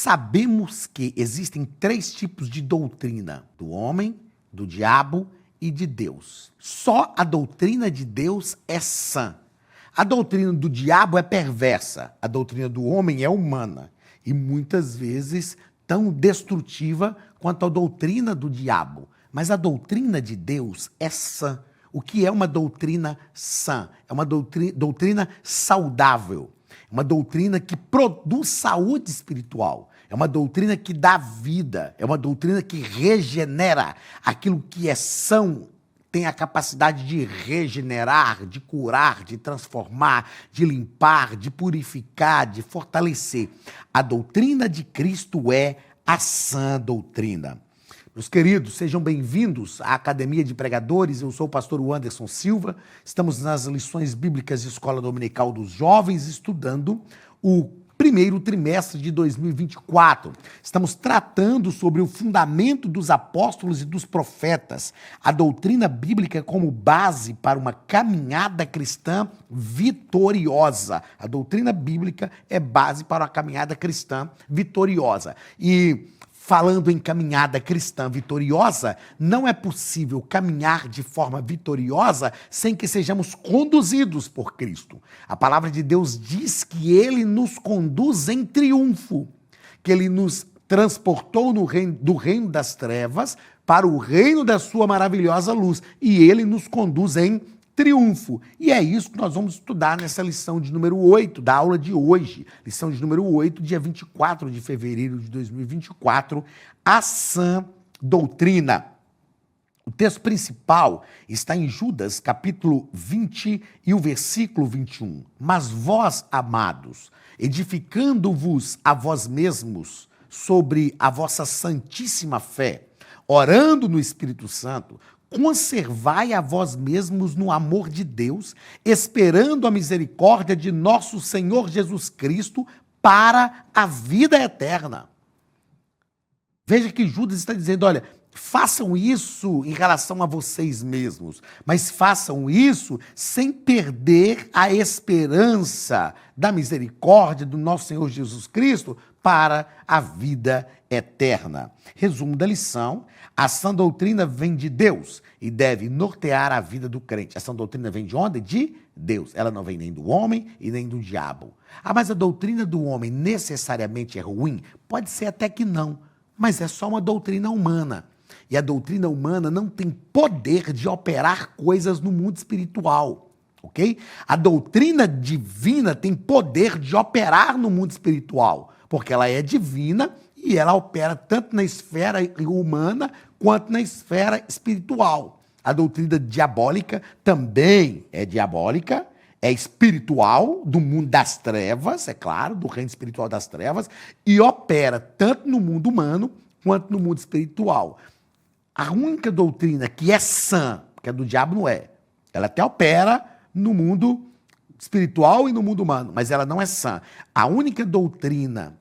Sabemos que existem 3 tipos de doutrina: do homem, do diabo e de Deus. Só a doutrina de Deus é sã. A doutrina do diabo é perversa, a doutrina do homem é humana e muitas vezes tão destrutiva quanto a doutrina do diabo. Mas a doutrina de Deus é sã. O que é uma doutrina sã? É uma doutrina saudável. É uma doutrina que produz saúde espiritual. É uma doutrina que dá vida. É uma doutrina que regenera. Aquilo que é são tem a capacidade de regenerar, de curar, de transformar, de limpar, de purificar, de fortalecer. A doutrina de Cristo é a sã doutrina. Meus queridos, sejam bem-vindos à Academia de Pregadores. Eu sou o pastor Anderson Silva. Estamos nas lições bíblicas de Escola Dominical dos Jovens, estudando o primeiro trimestre de 2024. Estamos tratando sobre o fundamento dos apóstolos e dos profetas, a doutrina bíblica como base para uma caminhada cristã vitoriosa. A doutrina bíblica é base para uma caminhada cristã vitoriosa. E falando em caminhada cristã vitoriosa, não é possível caminhar de forma vitoriosa sem que sejamos conduzidos por Cristo. A palavra de Deus diz que Ele nos conduz em triunfo, que Ele nos transportou do reino das trevas para o reino da sua maravilhosa luz, e Ele nos conduz em triunfo. E é isso que nós vamos estudar nessa lição de número 8 da aula de hoje. Lição de número 8, dia 24 de fevereiro de 2024, a sã doutrina. O texto principal está em Judas, capítulo 20 e o versículo 21. Mas vós, amados, edificando-vos a vós mesmos sobre a vossa santíssima fé, orando no Espírito Santo, conservai a vós mesmos no amor de Deus, esperando a misericórdia de nosso Senhor Jesus Cristo para a vida eterna. Veja que Judas está dizendo, olha, façam isso em relação a vocês mesmos, mas façam isso sem perder a esperança da misericórdia do nosso Senhor Jesus Cristo para a vida eterna. Resumo da lição: a sã doutrina vem de Deus e deve nortear a vida do crente. A sã doutrina vem de onde? De Deus. Ela não vem nem do homem e nem do diabo. Ah, mas a doutrina do homem necessariamente é ruim? Pode ser até que não, mas é só uma doutrina humana. E a doutrina humana não tem poder de operar coisas no mundo espiritual, ok? A doutrina divina tem poder de operar no mundo espiritual, porque ela é divina e ela opera tanto na esfera humana quanto na esfera espiritual. A doutrina diabólica também é diabólica, é espiritual, do mundo das trevas, é claro, do reino espiritual das trevas, e opera tanto no mundo humano quanto no mundo espiritual. A única doutrina que é sã, porque a do diabo não é, ela até opera no mundo espiritual e no mundo humano, mas ela não é sã. A única doutrina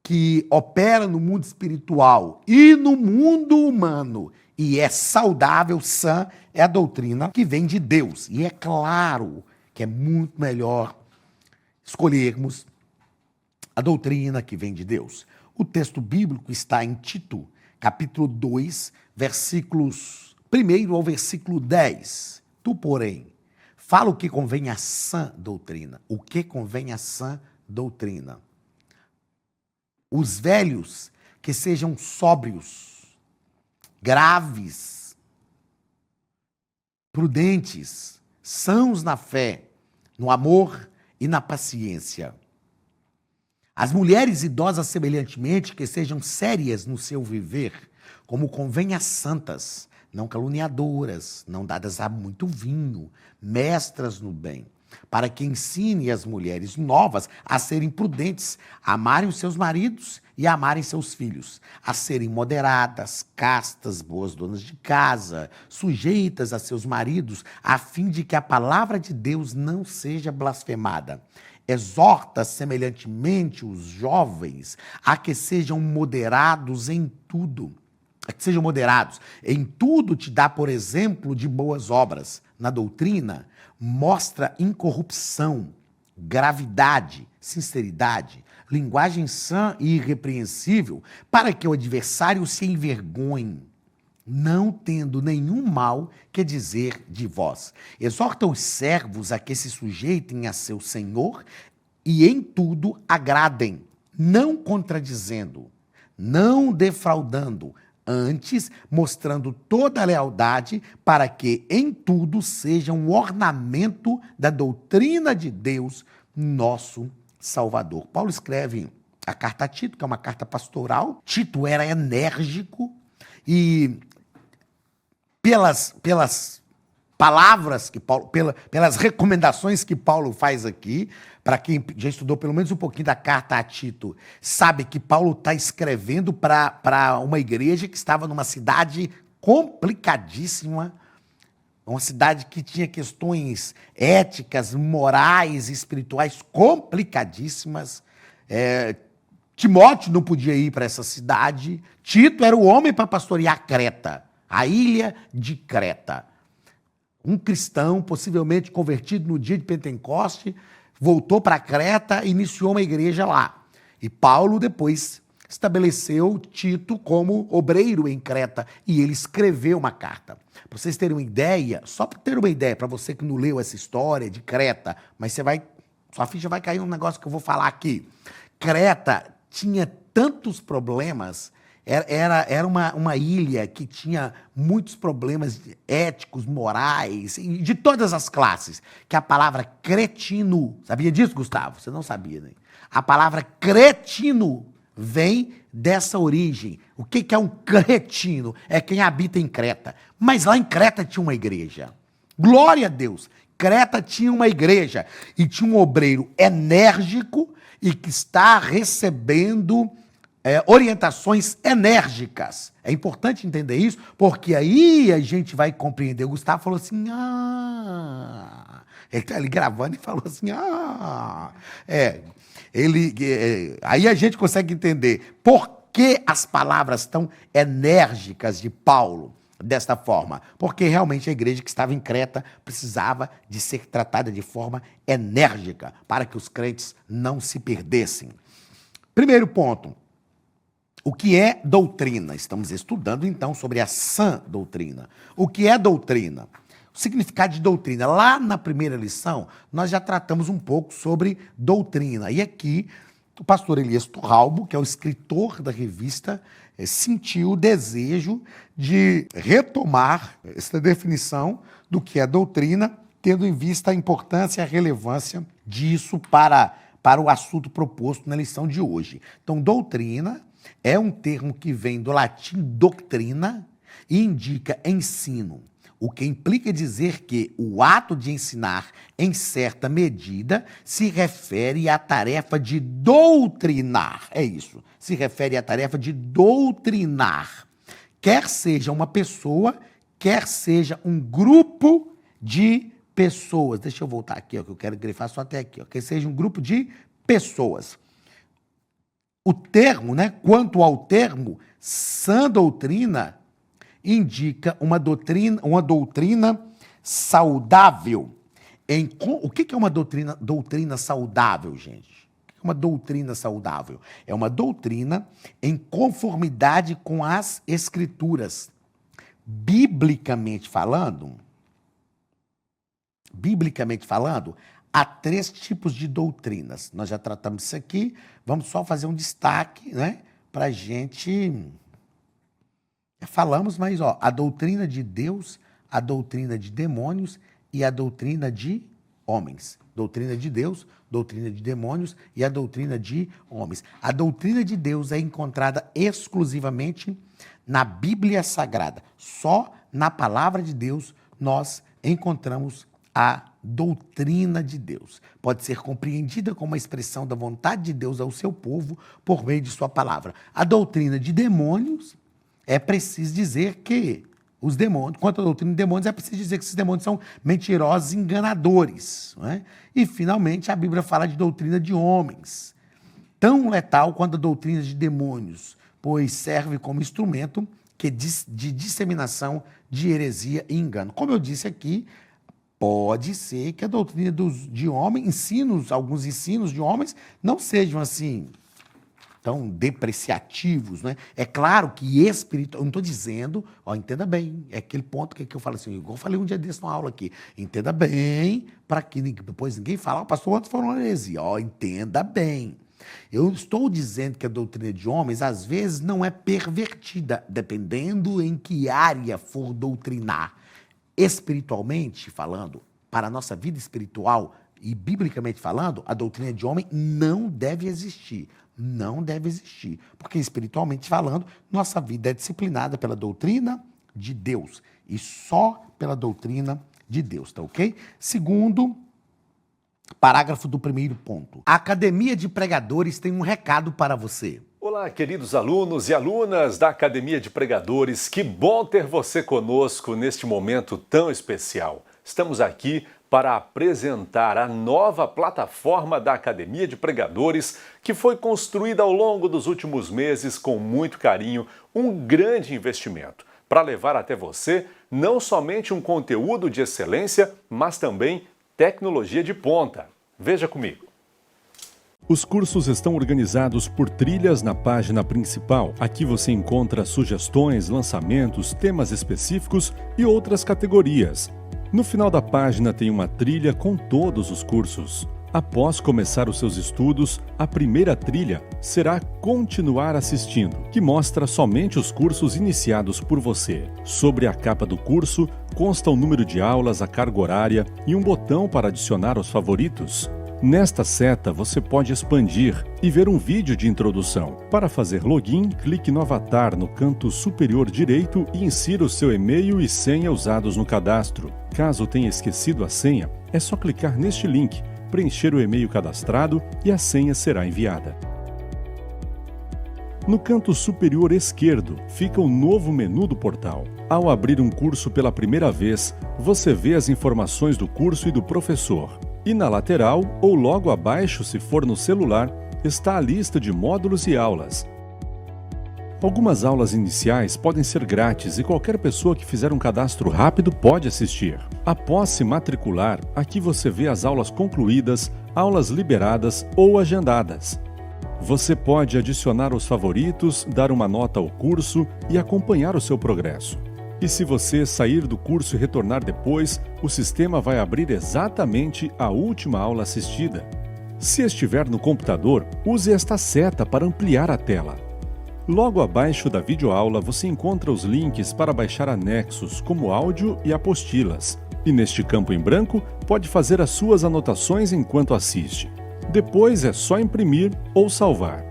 que opera no mundo espiritual e no mundo humano e é saudável, sã, é a doutrina que vem de Deus. E é claro que é muito melhor escolhermos a doutrina que vem de Deus. O texto bíblico está em Tito, capítulo 2, versículos 1 ao versículo 10. Tu, porém, fala o que convém à sã doutrina. O que convém à sã doutrina? Os velhos que sejam sóbrios, graves, prudentes, sãos na fé, no amor e na paciência. As mulheres idosas, semelhantemente, que sejam sérias no seu viver, como convém às santas, não caluniadoras, não dadas a muito vinho, mestras no bem, para que ensine as mulheres novas a serem prudentes, a amarem os seus maridos e a amarem seus filhos, a serem moderadas, castas, boas donas de casa, sujeitas a seus maridos, a fim de que a palavra de Deus não seja blasfemada. Exorta semelhantemente os jovens a que sejam moderados em tudo. A que sejam moderados. Em tudo te dá, por exemplo, de boas obras. Na doutrina, mostra incorrupção, gravidade, sinceridade, linguagem sã e irrepreensível, para que o adversário se envergonhe, não tendo nenhum mal que dizer de vós. Exorta os servos a que se sujeitem a seu senhor e em tudo agradem, não contradizendo, não defraudando, antes mostrando toda a lealdade, para que em tudo seja um ornamento da doutrina de Deus, nosso Salvador. Paulo escreve a carta a Tito, que é uma carta pastoral. Tito era enérgico e pelas palavras que Paulo, pelas recomendações que Paulo faz aqui, para quem já estudou pelo menos um pouquinho da carta a Tito, sabe que Paulo está escrevendo para uma igreja que estava numa cidade complicadíssima, uma cidade que tinha questões éticas, morais e espirituais complicadíssimas. Timóteo não podia ir para essa cidade. Tito era o homem para pastorear Creta, a ilha de Creta. Um cristão, possivelmente convertido no dia de Pentecoste, voltou para Creta e iniciou uma igreja lá. E Paulo depois estabeleceu Tito como obreiro em Creta e ele escreveu uma carta. Para vocês terem uma ideia, só para ter uma ideia, para você que não leu essa história de Creta, mas sua ficha vai cair num negócio que eu vou falar aqui. Creta tinha tantos problemas. Era uma ilha que tinha muitos problemas éticos, morais, de todas as classes, que a palavra cretino, sabia disso, Gustavo? Você não sabia, né? A palavra cretino vem dessa origem. O que é um cretino? É quem habita em Creta. Mas lá em Creta tinha uma igreja. Glória a Deus! Creta tinha uma igreja e tinha um obreiro enérgico e que está recebendo orientações enérgicas. É importante entender isso, porque aí a gente vai compreender. O Gustavo falou assim, ele está ali gravando e falou assim, aí a gente consegue entender por que as palavras tão enérgicas de Paulo desta forma. Porque realmente a igreja que estava em Creta precisava de ser tratada de forma enérgica para que os crentes não se perdessem. Primeiro ponto. O que é doutrina? Estamos estudando, então, sobre a sã doutrina. O que é doutrina? O significado de doutrina. Lá na primeira lição, nós já tratamos um pouco sobre doutrina. E aqui, o pastor Elias Turralbo, que é o escritor da revista, sentiu o desejo de retomar essa definição do que é doutrina, tendo em vista a importância e a relevância disso para o assunto proposto na lição de hoje. Então, doutrina é um termo que vem do latim doctrina e indica ensino, o que implica dizer que o ato de ensinar, em certa medida, se refere à tarefa de doutrinar. É isso, se refere à tarefa de doutrinar. Quer seja uma pessoa, quer seja um grupo de pessoas. Deixa eu voltar aqui, ó, que eu quero grifar só até aqui. Ó, quer seja um grupo de pessoas. O termo, né, quanto ao termo, sã doutrina, indica uma doutrina saudável. O que é uma doutrina saudável, gente? O que é uma doutrina saudável? É uma doutrina em conformidade com as Escrituras. Biblicamente falando, há 3 tipos de doutrinas. Nós já tratamos isso aqui, vamos só fazer um destaque, né, para a gente... Já falamos, mas a doutrina de Deus, a doutrina de demônios e a doutrina de homens. Doutrina de Deus, doutrina de demônios e a doutrina de homens. A doutrina de Deus é encontrada exclusivamente na Bíblia Sagrada. Só na palavra de Deus nós encontramos a doutrina de Deus. Pode ser compreendida como uma expressão da vontade de Deus ao seu povo por meio de sua palavra. A doutrina de demônios, é preciso dizer que os demônios, quanto à doutrina de demônios, é preciso dizer que esses demônios são mentirosos e enganadores. Não é? E, finalmente, a Bíblia fala de doutrina de homens, tão letal quanto a doutrina de demônios, pois serve como instrumento de disseminação de heresia e engano. Como eu disse aqui, pode ser que a doutrina de homens, alguns ensinos de homens, não sejam assim tão depreciativos, né? É claro que espiritual, eu não estou dizendo, ó, entenda bem, é aquele ponto que eu falo assim, igual eu falei um dia desse numa aula aqui, entenda bem, para que depois ninguém fala, o pastor antes falou uma heresia, ó, entenda bem. Eu estou dizendo que a doutrina de homens, às vezes, não é pervertida, dependendo em que área for doutrinar. Espiritualmente falando, para a nossa vida espiritual e biblicamente falando, a doutrina de homem não deve existir. Não deve existir. Porque espiritualmente falando, nossa vida é disciplinada pela doutrina de Deus. E só pela doutrina de Deus, tá ok? Segundo parágrafo do primeiro ponto. A Academia de Pregadores tem um recado para você. Olá, queridos alunos e alunas da Academia de Pregadores, que bom ter você conosco neste momento tão especial. Estamos aqui para apresentar a nova plataforma da Academia de Pregadores, que foi construída ao longo dos últimos meses com muito carinho, um grande investimento, para levar até você não somente um conteúdo de excelência, mas também tecnologia de ponta. Veja comigo. Os cursos estão organizados por trilhas na página principal. Aqui você encontra sugestões, lançamentos, temas específicos e outras categorias. No final da página tem uma trilha com todos os cursos. Após começar os seus estudos, a primeira trilha será Continuar assistindo, que mostra somente os cursos iniciados por você. Sobre a capa do curso, consta o número de aulas, a carga horária e um botão para adicionar aos favoritos. Nesta seta, você pode expandir e ver um vídeo de introdução. Para fazer login, clique no avatar no canto superior direito e insira o seu e-mail e senha usados no cadastro. Caso tenha esquecido a senha, é só clicar neste link, preencher o e-mail cadastrado e a senha será enviada. No canto superior esquerdo fica o novo menu do portal. Ao abrir um curso pela primeira vez, você vê as informações do curso e do professor. E na lateral, ou logo abaixo, se for no celular, está a lista de módulos e aulas. Algumas aulas iniciais podem ser grátis e qualquer pessoa que fizer um cadastro rápido pode assistir. Após se matricular, aqui você vê as aulas concluídas, aulas liberadas ou agendadas. Você pode adicionar os favoritos, dar uma nota ao curso e acompanhar o seu progresso. E se você sair do curso e retornar depois, o sistema vai abrir exatamente a última aula assistida. Se estiver no computador, use esta seta para ampliar a tela. Logo abaixo da videoaula você encontra os links para baixar anexos, como áudio e apostilas. E neste campo em branco, pode fazer as suas anotações enquanto assiste. Depois é só imprimir ou salvar.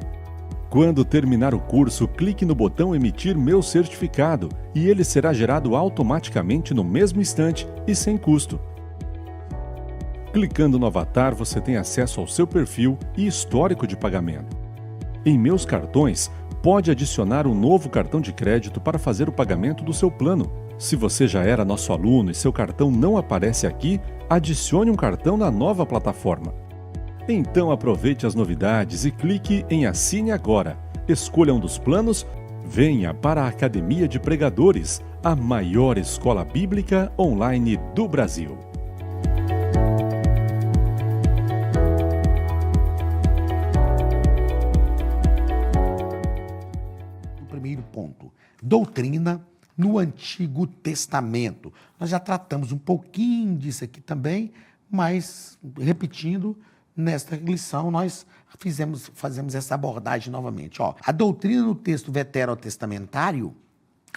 Quando terminar o curso, clique no botão Emitir meu certificado e ele será gerado automaticamente no mesmo instante e sem custo. Clicando no avatar, você tem acesso ao seu perfil e histórico de pagamento. Em Meus Cartões, pode adicionar um novo cartão de crédito para fazer o pagamento do seu plano. Se você já era nosso aluno e seu cartão não aparece aqui, adicione um cartão na nova plataforma. Então aproveite as novidades e clique em Assine Agora. Escolha um dos planos, venha para a Academia de Pregadores, a maior escola bíblica online do Brasil. O primeiro ponto, doutrina no Antigo Testamento. Nós já tratamos um pouquinho disso aqui também, mas repetindo, nesta lição, nós fazemos essa abordagem novamente. Ó, a doutrina no texto veterotestamentário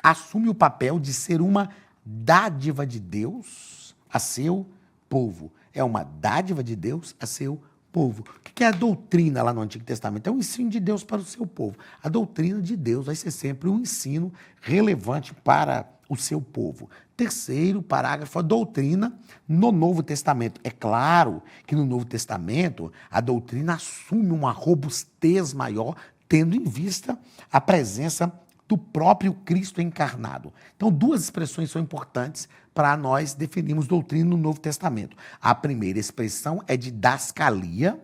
assume o papel de ser uma dádiva de Deus a seu povo. É uma dádiva de Deus a seu povo. O que é a doutrina lá no Antigo Testamento? É um ensino de Deus para o seu povo. A doutrina de Deus vai ser sempre um ensino relevante para o seu povo. Terceiro parágrafo, a doutrina no Novo Testamento. É claro que no Novo Testamento a doutrina assume uma robustez maior, tendo em vista a presença do próprio Cristo encarnado. Então, duas expressões são importantes para nós definirmos doutrina no Novo Testamento. A primeira expressão é de dascalia,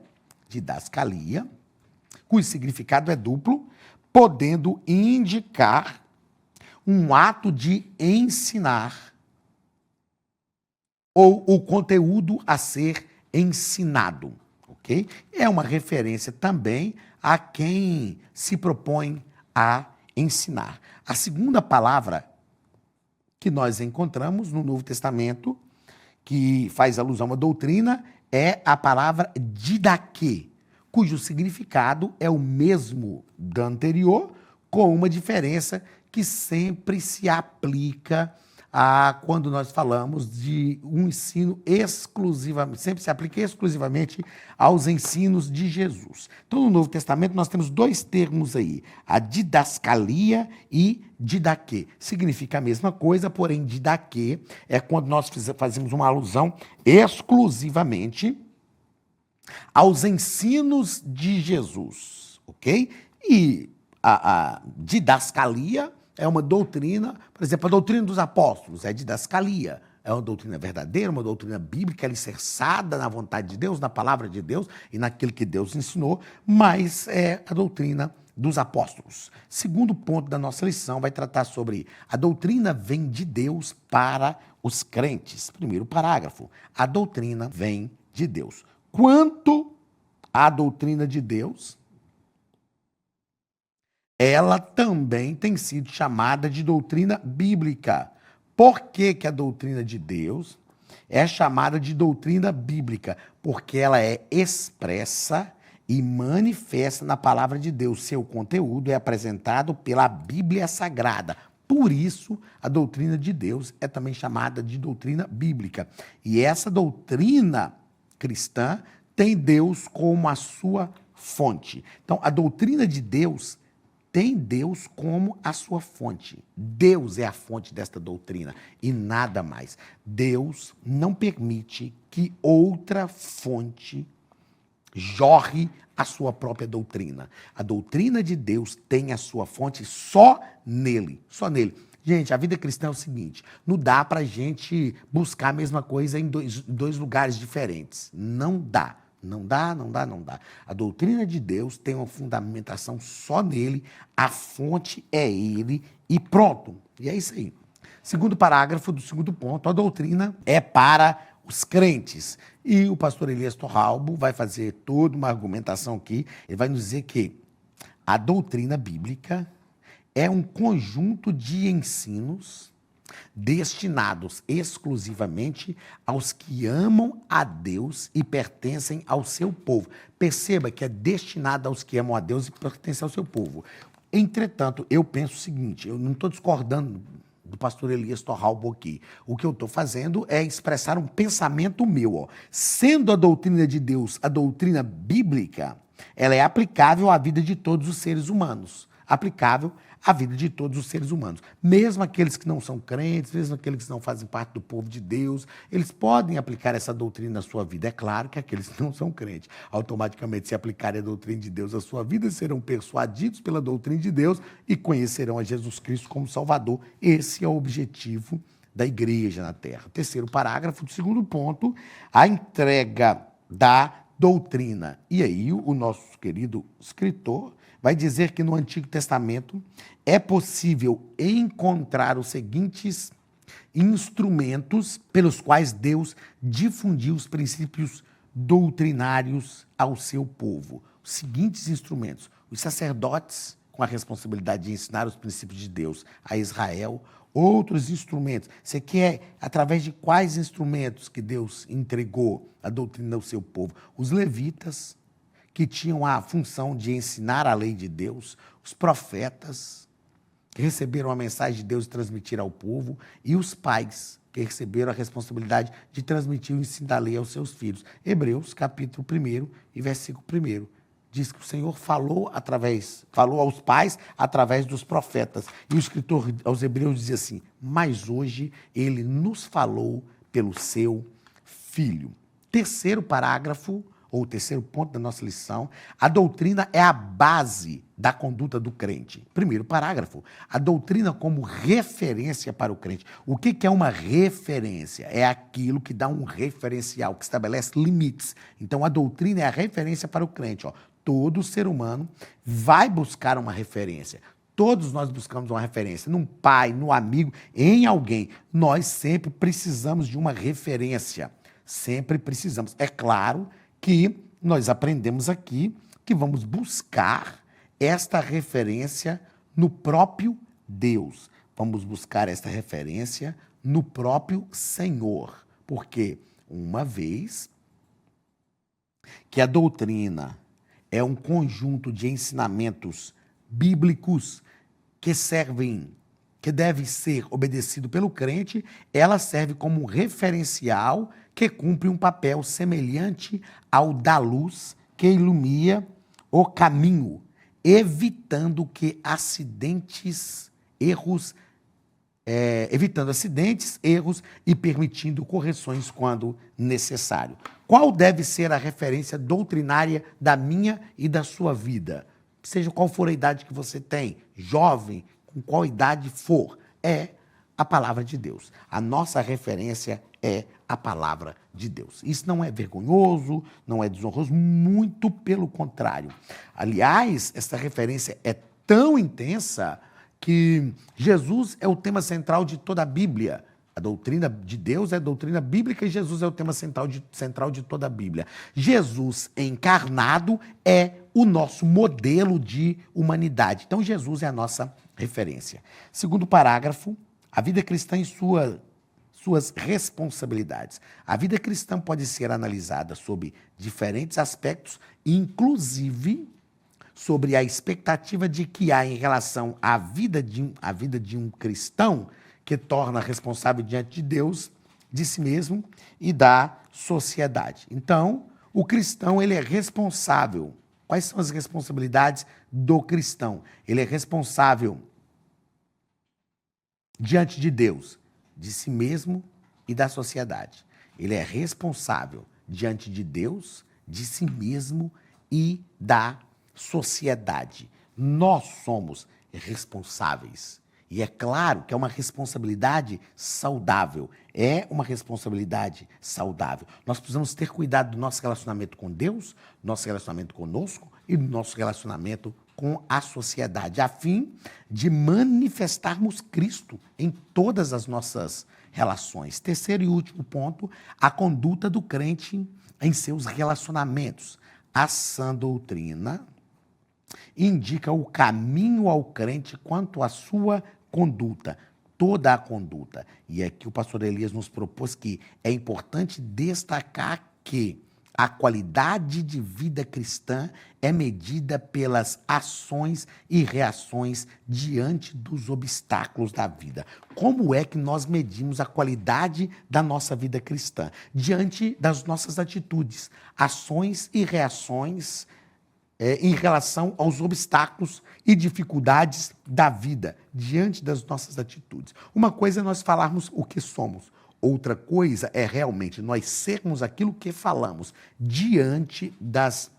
cujo significado é duplo, podendo indicar um ato de ensinar ou o conteúdo a ser ensinado, ok? É uma referência também a quem se propõe a ensinar. A segunda palavra que nós encontramos no Novo Testamento, que faz alusão à doutrina, é a palavra didaquê, cujo significado é o mesmo da anterior, com uma diferença que sempre se aplica quando nós falamos de um ensino exclusivamente, sempre se aplica exclusivamente aos ensinos de Jesus. Então, no Novo Testamento, nós temos dois termos aí, a didascalia e didaquê. Significa a mesma coisa, porém, didaquê é quando nós fazemos uma alusão exclusivamente aos ensinos de Jesus, ok? E a didascalia é uma doutrina, por exemplo, a doutrina dos apóstolos é didascalia, é uma doutrina verdadeira, uma doutrina bíblica alicerçada na vontade de Deus, na palavra de Deus e naquilo que Deus ensinou, mas é a doutrina dos apóstolos. Segundo ponto da nossa lição vai tratar sobre a doutrina vem de Deus para os crentes. Primeiro parágrafo, a doutrina vem de Deus. Quanto à doutrina de Deus, ela também tem sido chamada de doutrina bíblica. Por que que a doutrina de Deus é chamada de doutrina bíblica? Porque ela é expressa e manifesta na palavra de Deus. Seu conteúdo é apresentado pela Bíblia Sagrada. Por isso, a doutrina de Deus é também chamada de doutrina bíblica. E essa doutrina cristã tem Deus como a sua fonte. Então, a doutrina de Deus tem Deus como a sua fonte. Deus é a fonte desta doutrina e nada mais. Deus não permite que outra fonte jorre a sua própria doutrina. A doutrina de Deus tem a sua fonte só nele, só nele. Gente, a vida cristã é o seguinte, não dá para a gente buscar a mesma coisa em dois lugares diferentes. Não dá. Não dá. A doutrina de Deus tem uma fundamentação só nele, a fonte é ele e pronto. E é isso aí. Segundo parágrafo do segundo ponto, a doutrina é para os crentes. E o pastor Elias Torralbo vai fazer toda uma argumentação aqui, ele vai nos dizer que a doutrina bíblica é um conjunto de ensinos destinados exclusivamente aos que amam a Deus e pertencem ao seu povo. Perceba que é destinado aos que amam a Deus e pertencem ao seu povo. Entretanto, eu penso o seguinte, eu não estou discordando do pastor Elias Torralbo aqui. O que eu estou fazendo é expressar um pensamento meu. Ó. Sendo a doutrina de Deus a doutrina bíblica, ela é aplicável à vida de todos os seres humanos. Aplicável à vida de todos os seres humanos. Mesmo aqueles que não são crentes, mesmo aqueles que não fazem parte do povo de Deus, eles podem aplicar essa doutrina na sua vida. É claro que aqueles que não são crentes, automaticamente, se aplicarem a doutrina de Deus à sua vida, serão persuadidos pela doutrina de Deus e conhecerão a Jesus Cristo como Salvador. Esse é o objetivo da igreja na terra. Terceiro parágrafo, do segundo ponto, a entrega da doutrina. E aí o nosso querido escritor vai dizer que no Antigo Testamento é possível encontrar os seguintes instrumentos pelos quais Deus difundiu os princípios doutrinários ao seu povo. Os seguintes instrumentos: os sacerdotes, com a responsabilidade de ensinar os princípios de Deus a Israel. Outros instrumentos. Você quer através de quais instrumentos que Deus entregou a doutrina ao seu povo? Os levitas, que tinham a função de ensinar a lei de Deus, os profetas, que receberam a mensagem de Deus e transmitir ao povo, e os pais, que receberam a responsabilidade de transmitir o ensino da lei aos seus filhos. Hebreus, capítulo 1 e versículo 1. Diz que o Senhor falou aos pais através dos profetas. E o escritor aos Hebreus diz assim, mas hoje ele nos falou pelo seu Filho. Terceiro parágrafo, ou o terceiro ponto da nossa lição, a doutrina é a base da conduta do crente. Primeiro parágrafo, a doutrina como referência para o crente. O que é uma referência? É aquilo que dá um referencial, que estabelece limites. Então, a doutrina é a referência para o crente. Ó. Todo ser humano vai buscar uma referência. Todos nós buscamos uma referência, num pai, no amigo, em alguém. Nós sempre precisamos de uma referência. Sempre precisamos. É claro que nós aprendemos aqui que vamos buscar esta referência no próprio Deus. Vamos buscar esta referência no próprio Senhor. Porque uma vez que a doutrina é um conjunto de ensinamentos bíblicos que devem ser obedecidos pelo crente, ela serve como um referencial que cumpre um papel semelhante ao da luz que ilumina o caminho, evitando acidentes, erros e permitindo correções quando necessário. Qual deve ser a referência doutrinária da minha e da sua vida? Seja qual for a idade que você tem, jovem, com qual idade for, é a palavra de Deus. A nossa referência é a palavra de Deus. Isso não é vergonhoso, não é desonroso, muito pelo contrário. Aliás, essa referência é tão intensa que Jesus é o tema central de toda a Bíblia. A doutrina de Deus é a doutrina bíblica e Jesus é o tema central de toda a Bíblia. Jesus encarnado é o nosso modelo de humanidade. Então, Jesus é a nossa referência. Segundo parágrafo, a vida cristã e suas responsabilidades. A vida cristã pode ser analisada sob diferentes aspectos, inclusive sobre a expectativa de que há em relação à vida de um cristão, que torna responsável diante de Deus, de si mesmo e da sociedade. Então, o cristão ele é responsável. Quais são as responsabilidades do cristão? Ele é responsável diante de Deus, de si mesmo e da sociedade. Ele é responsável diante de Deus, de si mesmo e da sociedade. Nós somos responsáveis. E é claro que é uma responsabilidade saudável. É uma responsabilidade saudável. Nós precisamos ter cuidado do nosso relacionamento com Deus, nosso relacionamento conosco e do nosso relacionamento com a sociedade, a fim de manifestarmos Cristo em todas as nossas relações. Terceiro e último ponto, a conduta do crente em seus relacionamentos. A sã doutrina indica o caminho ao crente quanto à sua conduta, toda a conduta. E aqui o pastor Elias nos propôs que é importante destacar que a qualidade de vida cristã é medida pelas ações e reações diante dos obstáculos da vida. Como é que nós medimos a qualidade da nossa vida cristã? Diante das nossas atitudes, ações e reações em relação aos obstáculos e dificuldades da vida, diante das nossas atitudes. Uma coisa é nós falarmos o que somos, outra coisa é realmente nós sermos aquilo que falamos diante das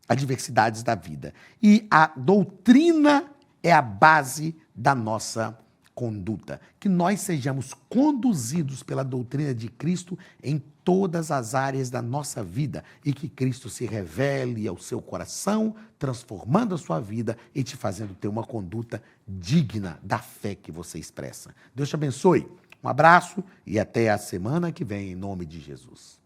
adversidades da vida. E a doutrina é a base da nossa conduta. Que nós sejamos conduzidos pela doutrina de Cristo em todas as áreas da nossa vida e que Cristo se revele ao seu coração, transformando a sua vida e te fazendo ter uma conduta digna da fé que você expressa. Deus te abençoe. Um abraço e até a semana que vem, em nome de Jesus.